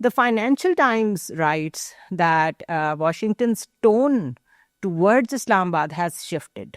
The Financial Times writes that Washington's tone towards Islamabad has shifted.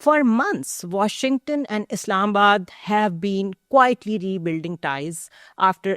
For months, Washington and Islamabad have been quietly rebuilding ties after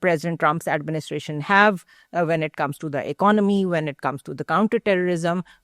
President Trump's administration have when it comes to the economy, when it comes to the counter-terrorism,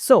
So,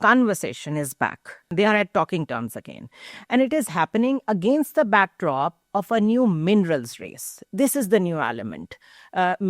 conversation is back. They are at talking terms again. And it is happening against the backdrop of a new minerals race. This is the new element.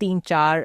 3-4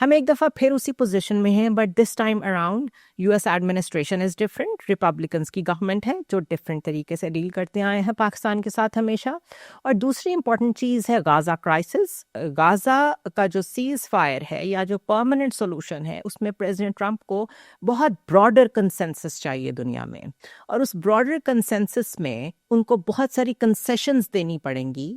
ہم ایک دفعہ پھر اسی position میں ہیں, but this time around U S administration is different, Republicans کی government ہے جو ڈفرینٹ طریقے سے ڈیل کرتے آئے ہیں پاکستان کے ساتھ ہمیشہ. اور دوسری امپورٹنٹ چیز ہے غازہ کرائسس. غازہ کا جو سیز فائر ہے یا جو پرماننٹ سولوشن ہے, اس میں پریزیڈنٹ ٹرمپ کو بہت براڈر کنسنسس چاہیے دنیا میں, اور اس براڈر کنسنسس میں ان کو بہت ساری کنسیشنز دینی پڑیں گی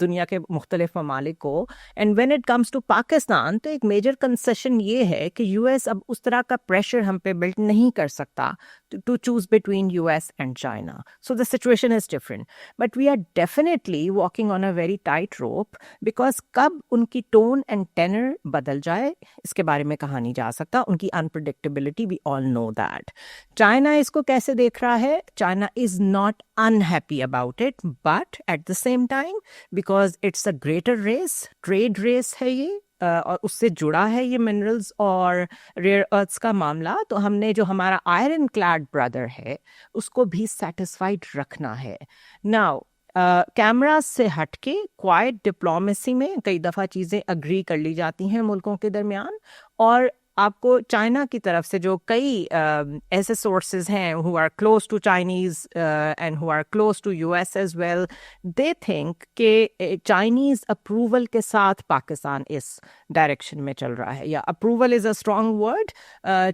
دنیا کے مختلف ممالک کو. And when it comes to Pakistan, تو ایک میجر کنسیشن یہ ہے کہ یو ایس اب اس طرح کا پریشر ہم پہ بلڈ نہیں کر سکتا to choose between U S and China. So the situation is different, but we are definitely walking on a very tight rope, because کب ان کی ٹون اینڈ ٹینر بدل جائے اس کے بارے میں کہا نہیں جا سکتا. ان کی unpredictability we all know that. China اس کو کیسے دیکھ رہا ہے؟ China is not unhappy about it, but at the same time, because it's a greater race, trade race ہے یہ, اور اس سے جڑا ہے یہ منرلز اور ریئر ارتھس کا معاملہ, تو ہم نے جو ہمارا آئرن کلیڈ بردر ہے اس کو بھی سیٹسفائڈ رکھنا ہے. ناؤ کیمراز سے ہٹ کے کوائٹ ڈپلومیسی میں کئی دفعہ چیزیں اگری کر لی جاتی ہیں ملکوں کے درمیان, اور آپ کو چائنا کی طرف سے جو کئی ایسے سورسز ہیں who are close to Chinese and who are close to US as well, they think کہ چائنیز اپروول کے ساتھ پاکستان اس ڈائریکشن میں چل رہا ہے, یا approval is a strong word,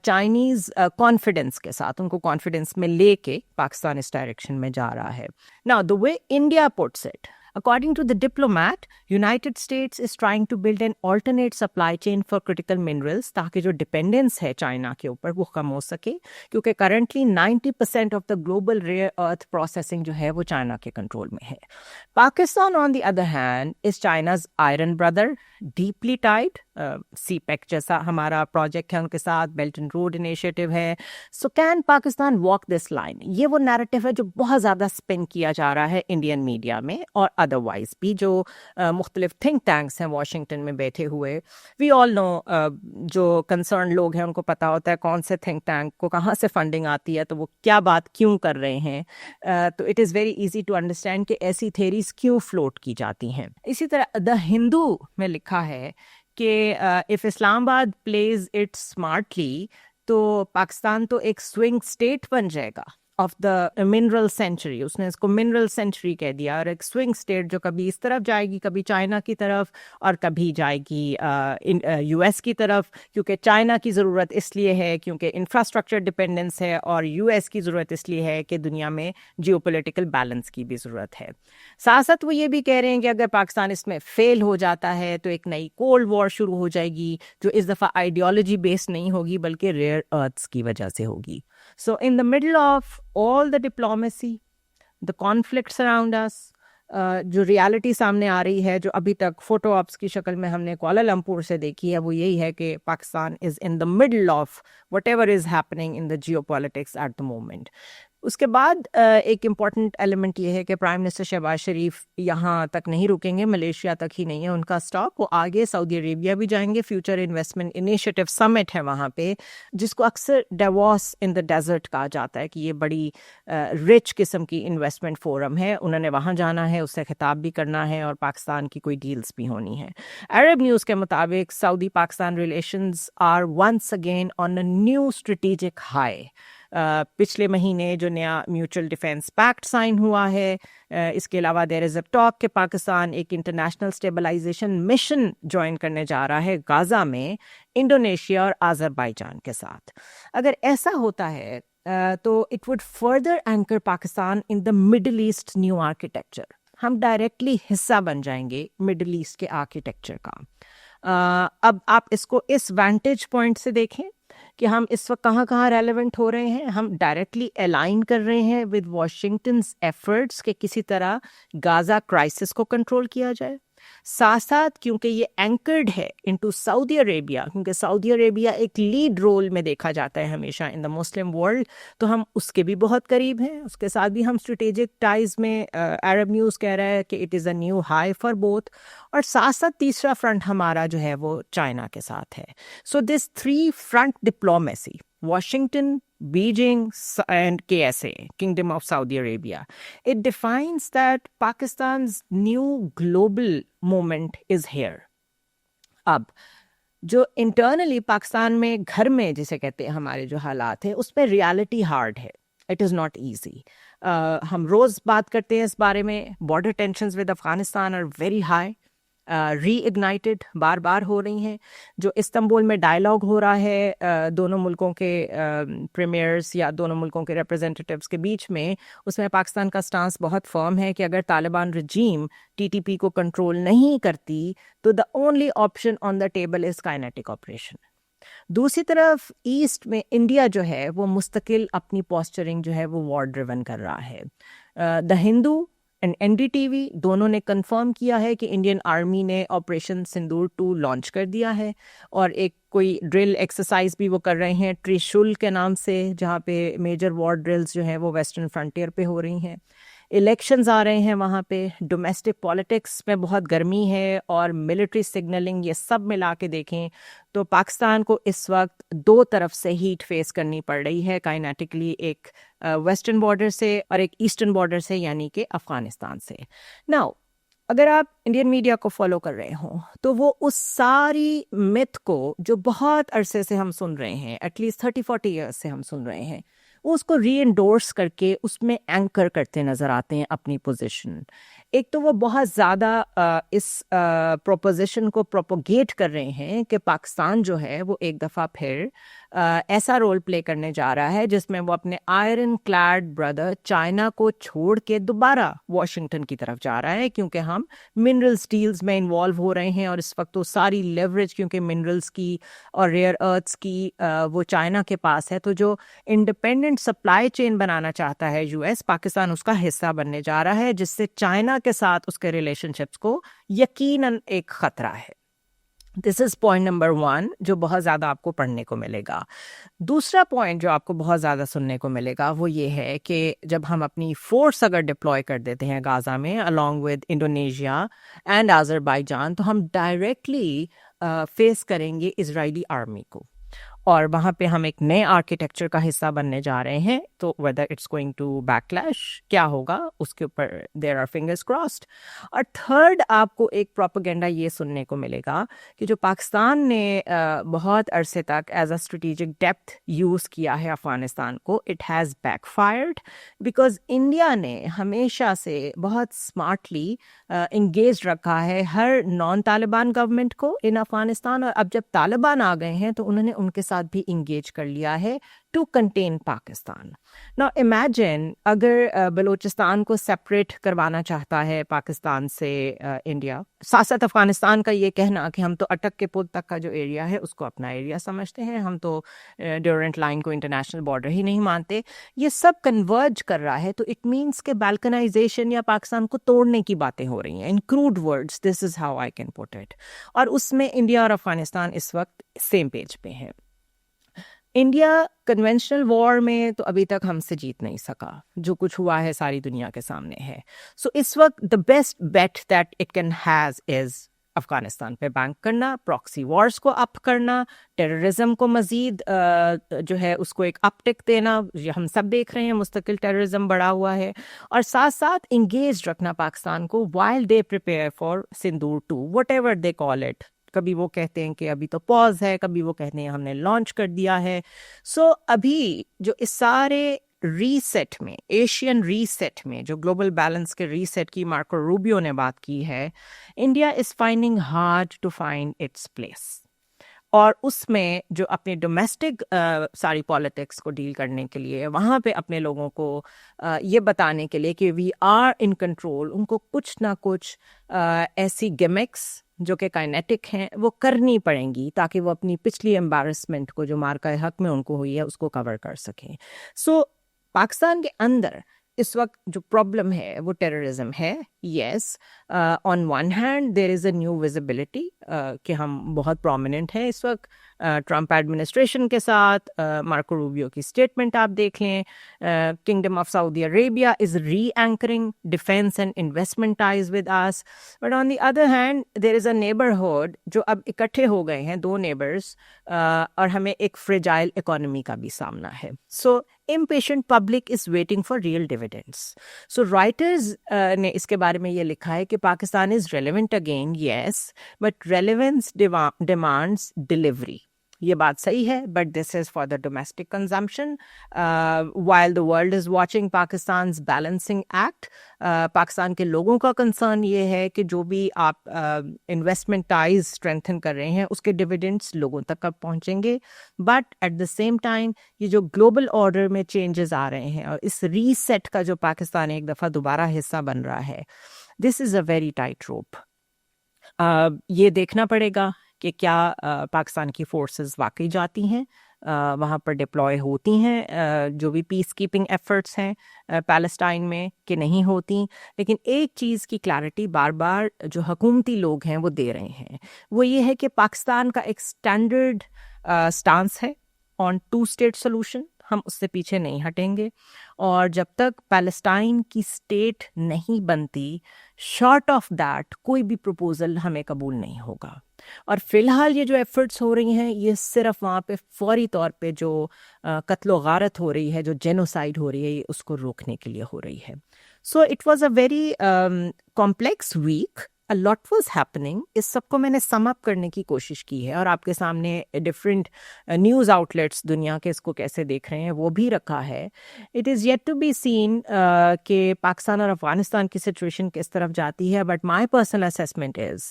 Chinese confidence کے ساتھ, ان کو کانفیڈنس میں لے کے پاکستان اس ڈائریکشن میں جا رہا ہے. Now the way India puts it, according to the diplomat, United States is trying to build an alternate supply chain for critical minerals تاکہ جو ڈپینڈنس ہے چائنا کے اوپر وہ کم ہو سکے, کیونکہ currently 90% of the global rare earth processing جو ہے وہ چائنا کے کنٹرول میں ہے. Pakistan on the other hand is China's iron brother, deeply tied. CPEC جیسا ہمارا پروجیکٹ ہے ان کے ساتھ, بیلٹ اینڈ روڈ انیشیٹو ہے. So can Pakistan walk this line? یہ وہ نیریٹو ہے جو بہت زیادہ اسپن کیا جا رہا ہے انڈین میڈیا میں اور ادروائز بھی جو مختلف تھنک ٹینکس ہیں واشنگٹن میں بیٹھے ہوئے. وی آل نو, جو کنسرن لوگ ہیں ان کو پتا ہوتا ہے کون سے تھنک ٹینک کو کہاں سے فنڈنگ آتی ہے, تو وہ کیا بات کیوں کر رہے ہیں. تو it is very easy to understand کہ ایسی تھیریز کیوں فلوٹ کی جاتی ہیں. اسی طرح دا ہندو میں لکھا ہے کہ اف اسلام آباد پلیز اٹ اسمارٹلی, تو پاکستان تو ایک سوئنگ اسٹیٹ بن جائے گا آف دا منرل سینچری. اس نے اس کو منرل سینچری کہہ دیا, اور ایک سوئنگ اسٹیٹ جو کبھی اس طرف جائے گی, کبھی چائنا کی طرف, اور کبھی جائے گی یو ایس کی طرف, کیونکہ چائنا کی ضرورت اس لیے ہے کیونکہ انفراسٹرکچر ڈپینڈنس ہے, اور یو ایس کی ضرورت اس لیے ہے کہ دنیا میں جیو پولیٹیکل بیلنس کی بھی ضرورت ہے. ساتھ ساتھ وہ یہ بھی کہہ رہے ہیں کہ اگر پاکستان اس میں فیل ہو جاتا ہے تو ایک نئی کولڈ وار شروع ہو جائے گی, جو اس دفعہ آئیڈیالوجی بیس نہیں ہوگی بلکہ ریئر ارتھس کی وجہ سے ہوگی. So in the middle of all the diplomacy, the conflicts around us, جو ریالٹی سامنے آ رہی ہے, جو ابھی تک فوٹو آپس کی شکل میں ہم نے کوالالمپور سے دیکھی ہے, وہ یہی ہے کہ Pakistan is in the middle of whatever is happening in the geopolitics at the moment. اس کے بعد ایک امپورٹنٹ ایلیمنٹ یہ ہے کہ پرائم منسٹر شہباز شریف یہاں تک نہیں رکیں گے, ملیشیا تک ہی نہیں ہے ان کا اسٹاپ, وہ آگے سعودی عربیہ بھی جائیں گے. فیوچر انویسٹمنٹ انیشیٹو سمٹ ہے وہاں پہ, جس کو اکثر ڈیووس ان دا ڈیزرٹ کہا جاتا ہے کہ یہ بڑی رچ قسم کی انویسٹمنٹ فورم ہے. انہوں نے وہاں جانا ہے, اس سے خطاب بھی کرنا ہے, اور پاکستان کی کوئی ڈیلز بھی ہونی ہے. عرب نیوز کے مطابق Saudi Pakistan relations are once again on a new strategic high. پچھلے مہینے جو نیا میوچل ڈیفینس پیکٹ سائن ہوا ہے, اس کے علاوہ دیر از اے ٹاک کہ پاکستان ایک انٹرنیشنل اسٹیبلائزیشن مشن جوائن کرنے جا رہا ہے غازہ میں انڈونیشیا اور آذربائیجان کے ساتھ. اگر ایسا ہوتا ہے تو it would further anchor Pakistan in the Middle East new architecture. ہم ڈائریکٹلی حصہ بن جائیں گے مڈل ایسٹ کے آرکیٹیکچر کا. اب آپ اس کو اس وانٹیج پوائنٹ سے دیکھیں کہ ہم اس وقت کہاں کہاں ریلیونٹ ہو رہے ہیں. ہم ڈائریکٹلی الائن کر رہے ہیں ود واشنگٹنز ایفرٹس کہ کسی طرح غازہ کرائسس کو کنٹرول کیا جائے. ساتھ ساتھ کیونکہ یہ اینکرڈ ہے انٹو سعودی عربیہ, کیونکہ سعودی عربیہ ایک لیڈ رول میں دیکھا جاتا ہے ہمیشہ ان دا مسلم ورلڈ, تو ہم اس کے بھی بہت قریب ہیں. اس کے ساتھ بھی ہم اسٹریٹجک ٹائز میں, عرب نیوز کہہ رہا ہے کہ it is a new high for both. اور ساتھ ساتھ تیسرا فرنٹ ہمارا جو ہے وہ چائنا کے ساتھ ہے. سو دس 3 front diplomacy, Washington, Beijing, and KSA, Kingdom of Saudi Arabia. It defines that Pakistan's new global moment is here. Ab جو انٹرنلی پاکستان میں گھر میں جسے کہتے ہیں ہمارے جو حالات ہیں اس میں ریالٹی ہارڈ ہے. It is not easy. ہم روز بات کرتے ہیں اس بارے میں. Border tensions with Afghanistan are very high, reignited بار بار ہو رہی ہیں. جو استنبول میں ڈائلاگ ہو رہا ہے دونوں ملکوں کے پریمیئرز یا دونوں ملکوں کے ریپرزینٹیٹیوز کے بیچ میں, اس میں پاکستان کا سٹانس بہت فرم ہے کہ اگر طالبان رجیم ٹی ٹی پی کو کنٹرول نہیں کرتی تو the only option on the table is kinetic operation. دوسری طرف ایسٹ میں انڈیا جو ہے وہ مستقل اپنی پوسچرنگ جو ہے وہ وار ڈریون کر رہا ہے. دا ہندو اینڈ این ڈی ٹی وی دونوں نے کنفرم کیا ہے کہ انڈین آرمی نے آپریشن سندور 2 لانچ کر دیا ہے, اور ایک کوئی ڈرل ایکسرسائز بھی وہ کر رہے ہیں ٹریشول کے نام سے, جہاں پہ میجر وار ڈرلز جو ہیں وہ ویسٹرن فرنٹیئر پہ ہو رہی ہیں. الیکشنز آ رہے ہیں وہاں پہ, ڈومیسٹک پالیٹکس میں بہت گرمی ہے, اور ملٹری سگنلنگ, یہ سب ملا کے دیکھیں تو پاکستان کو اس وقت دو طرف سے ہیٹ فیس کرنی پڑ رہی ہے کائنیٹکلی, ایک ویسٹرن بارڈر سے اور ایک ایسٹرن بارڈر سے یعنی کہ افغانستان سے. ناؤ اگر آپ انڈین میڈیا کو فالو کر رہے ہوں تو وہ اس ساری مت کو جو بہت عرصے سے ہم سن رہے ہیں, ایٹ لیسٹ 30-40 ایئرس سے ہم سن رہے ہیں, وہ اس کو ری انڈورس کر کے اس میں اینکر کرتے نظر آتے ہیں اپنی پوزیشن. ایک تو وہ بہت زیادہ اس پروپوزیشن کو پروپوگیٹ کر رہے ہیں کہ پاکستان جو ہے وہ ایک دفعہ پھر ایسا رول پلے کرنے جا رہا ہے جس میں وہ اپنے آئرن کلیڈ بردر چائنا کو چھوڑ کے دوبارہ واشنگٹن کی طرف جا رہا ہے, کیونکہ ہم منرل سٹیلز میں انوالو ہو رہے ہیں, اور اس وقت وہ ساری لیوریج کیونکہ منرلز کی اور ریئر ارتھس کی وہ چائنا کے پاس ہے, تو جو انڈیپینڈنٹ سپلائی چین بنانا چاہتا ہے یو ایس, پاکستان اس کا حصہ بننے جا رہا ہے, جس سے چائنا کے ساتھ اس کے ریلیشن شپس کو یقیناً ایک خطرہ ہے. دس از پوائنٹ نمبر 1 جو بہت زیادہ آپ کو پڑھنے کو ملے گا. دوسرا پوائنٹ جو آپ کو بہت زیادہ سننے کو ملے گا وہ یہ ہے کہ جب ہم اپنی فورس اگر ڈپلوائے کر دیتے ہیں غازہ میں along with Indonesia and Azerbaijan, تو ہم ڈائریکٹلی فیس کریں گے اسرائیلی آرمی کو, اور وہاں پہ ہم ایک نئے آرکیٹیکچر کا حصہ بننے جا رہے ہیں. تو ویدر اٹس گوئنگ ٹو بیکلیش کیا ہوگا اس کے اوپر دیر آر فنگرز کراسڈ. اور تھرڈ آپ کو ایک پروپیگنڈا یہ سننے کو ملے گا کہ جو پاکستان نے بہت عرصے تک as a strategic depth use کیا ہے افغانستان کو, it has back fired because India نے ہمیشہ سے بہت اسمارٹلی انگیج رکھا ہے ہر نان طالبان گورنمنٹ کو ان افغانستان, اور اب جب طالبان آ گئے ہیں تو انہوں نے ان کے ساتھ بھی انگیج کر لیا ہے ٹو کنٹین پاکستان. نا امیجن اگر بلوچستان کو سیپریٹ کروانا چاہتا ہے پاکستان سے انڈیا, ساتھ ساتھ افغانستان کا یہ کہنا کہ ہم تو اٹک کے پل تک کا جو ایریا ہے اس کو اپنا ایریا سمجھتے ہیں, ہم تو ڈیورنٹ لائن کو انٹرنیشنل بارڈر ہی نہیں مانتے, یہ سب کنورج کر رہا ہے. تو اٹ مینس کہ بالکنائزیشن یا پاکستان کو توڑنے کی باتیں ہو رہی ہیں, in crude words, this is how I can put it. اور اس میں انڈیا اور افغانستان اس وقت سیم پیج پہ ہیں. انڈیا کنونشنل وار میں تو ابھی تک ہم سے جیت نہیں سکا, جو کچھ ہوا ہے ساری دنیا کے سامنے ہے. سو اس وقت the best bet that it can has is Afghanistan پہ بینک کرنا, پراکسی وارز کو اپ کرنا, ٹیررزم کو مزید جو ہے اس کو ایک اپ ٹک دینا, ہم سب دیکھ رہے ہیں مستقل ٹیررزم بڑھا ہوا ہے, اور ساتھ ساتھ انگیج رکھنا پاکستان کو while they prepare for sindoor 2 what ever they call it. کبھی وہ کہتے ہیں کہ ابھی تو پاز ہے, کبھی وہ کہتے ہیں ہم نے لانچ کر دیا ہے. سو ابھی جو اس سارے ریسیٹ میں, ایشین ریسیٹ میں, جو گلوبل بیلنس کے ریسیٹ کی مارکو روبیو نے بات کی ہے, India is finding hard to find its place. اور اس میں جو اپنے ڈومیسٹک ساری پالیٹکس کو ڈیل کرنے کے لیے, وہاں پہ اپنے لوگوں کو یہ بتانے کے لیے کہ وی آر ان کنٹرول, ان کو کچھ نہ کچھ ایسی گیمکس جو کہ کائنیٹک ہیں وہ کرنی پڑیں گی تاکہ وہ اپنی پچھلی ایمبارسمنٹ کو جو مارکہ حق میں ان کو ہوئی ہے اس کو کور کر سکیں. سو پاکستان کے اندر اس وقت جو پرابلم ہے وہ ٹیررزم ہے. Yes, on one hand there is a new visibility کہ ہم بہت پرومیننٹ ہیں اس وقت ٹرمپ ایڈمنسٹریشن کے ساتھ. مارکو روبیو کی اسٹیٹمنٹ آپ دیکھ لیں, kingdom of Saudi Arabia is reanchoring defence and investment ties with us. But on the other hand there is a neighbourhood جو اب اکٹھے ہو گئے ہیں, دو نیبرز, اور ہمیں ایک فریجائل اکانومی کا بھی سامنا ہے. سو impatient public is waiting for real dividends. So Reuters نے اس کے بارے میں یہ لکھا ہے کہ Pakistan is relevant again, yes, but relevance demands delivery. یہ بات صحیح ہے, but this is for the domestic consumption. While the world is watching Pakistan's balancing act, Pakistan کے لوگوں کا کنسرن یہ ہے کہ جو بھی آپ انویسٹمنٹ ٹائز اسٹرینتھن کر رہے ہیں اس کے ڈویڈنڈس لوگوں تک کب پہنچیں گے. But at the same time یہ جو گلوبل آرڈر میں چینجز آ رہے ہیں اور اس ریسیٹ کا جو پاکستان ایک دفعہ دوبارہ حصہ بن رہا ہے, دس از اے ویری ٹائٹ روپ. یہ دیکھنا پڑے گا کہ کیا پاکستان کی فورسز واقعی جاتی ہیں وہاں پر ڈپلوائے ہوتی ہیں جو بھی پیس کیپنگ ایفرٹس ہیں پیلسٹائن میں کہ نہیں ہوتی. لیکن ایک چیز کی کلیئرٹی بار بار جو حکومتی لوگ ہیں وہ دے رہے ہیں, وہ یہ ہے کہ پاکستان کا ایک اسٹینڈرڈ سٹانس ہے آن 2 اسٹیٹ سولوشن, ہم اس سے پیچھے نہیں ہٹیں گے. اور جب تک پیلسٹائن کی اسٹیٹ نہیں بنتی, شارٹ آف دیٹ کوئی بھی پروپوزل ہمیں قبول نہیں ہوگا. اور فی الحال یہ جو ایفرٹس ہو رہی ہیں یہ صرف وہاں پہ فوری طور پہ جو قتل و غارت ہو رہی ہے, جو جینوسائڈ ہو رہی ہے, اس کو روکنے کے لیے ہو رہی ہے. So it was a very complex week, a lot was happening. اس سب کو میں نے سم اپ کرنے کی کوشش کی ہے اور آپ کے سامنے ڈفرینٹ نیوز آؤٹ لیٹس دنیا کے اس کو کیسے دیکھ رہے ہیں وہ بھی رکھا ہے. It is yet to be seen کہ پاکستان اور افغانستان کی سچویشن کس طرف جاتی ہے. بٹ مائی پرسنل اسیسمنٹ از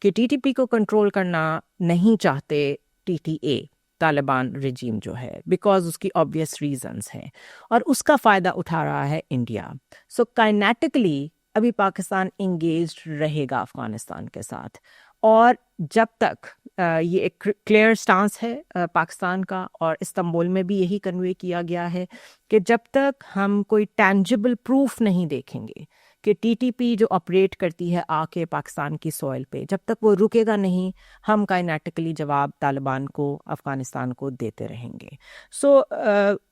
کہ ٹی ٹی پی کو کنٹرول کرنا نہیں چاہتے ٹی ٹی اے, طالبان رجیم جو ہے, بیکاز اس کی آبویس ریزنز ہیں اور اس کا فائدہ اٹھا رہا ہے انڈیا. سو کائنیٹکلی ابھی پاکستان انگیجڈ رہے گا افغانستان کے ساتھ, اور جب تک یہ ایک کلیئر سٹانس ہے پاکستان کا, اور استنبول میں بھی یہی کنوے کیا گیا ہے کہ جب تک ہم کوئی ٹینجبل پروف نہیں دیکھیں گے کہ ٹی ٹی پی جو آپریٹ کرتی ہے آ کے پاکستان کی سوئل پہ, جب تک وہ رکے گا نہیں, ہم کائنیٹکلی جواب طالبان کو, افغانستان کو دیتے رہیں گے. سو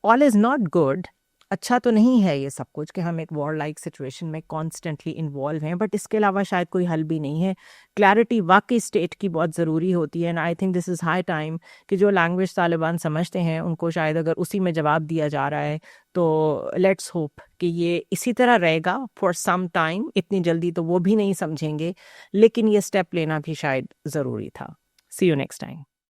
آل از ناٹ گڈ. اچھا تو نہیں ہے یہ سب کچھ کہ ہم ایک وار لائک سچویشن میں کانسٹنٹلی انوالو ہیں, بٹ اس کے علاوہ شاید کوئی حل بھی نہیں ہے. کلیئرٹی واقعی اسٹیٹ کی بہت ضروری ہوتی ہے, and I think this is high time کہ جو لینگویج طالبان سمجھتے ہیں ان کو شاید اگر اسی میں جواب دیا جا رہا ہے تو لیٹس ہوپ کہ یہ اسی طرح رہے گا فار سم ٹائم. اتنی جلدی تو وہ بھی نہیں سمجھیں گے, لیکن یہ اسٹیپ لینا بھی شاید ضروری تھا. سی یو نیکسٹ ٹائم.